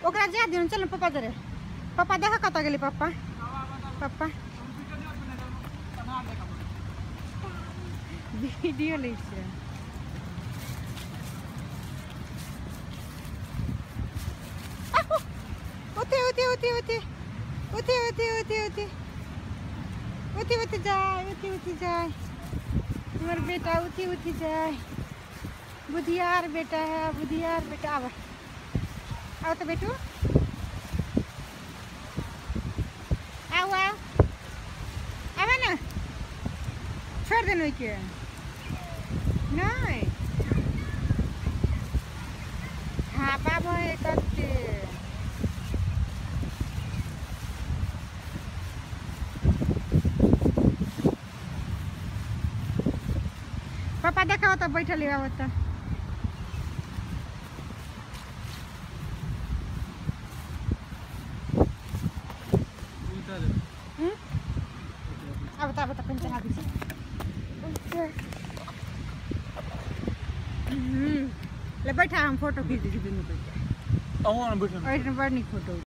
ओकरा जा दियो चल पापा दरे पापा देखा कत गेली पापा पापा वीडियो लै छै ओते ओते ओते ओते ओते ओते ओते ओते ओते ओते जाए हमार बेटा ओते जाए बुधियार बेटा है बुधियार बेटा आवा आओ तो बेटू आओ आओ आवा ना छोड़ देना के नहीं हाँ बाबा करते पापा देखा तो बैठल है अब बता कौन चला दी ले बैठा हम फोटो खींच दी दोनों बैठा बड़ नहीं फोटो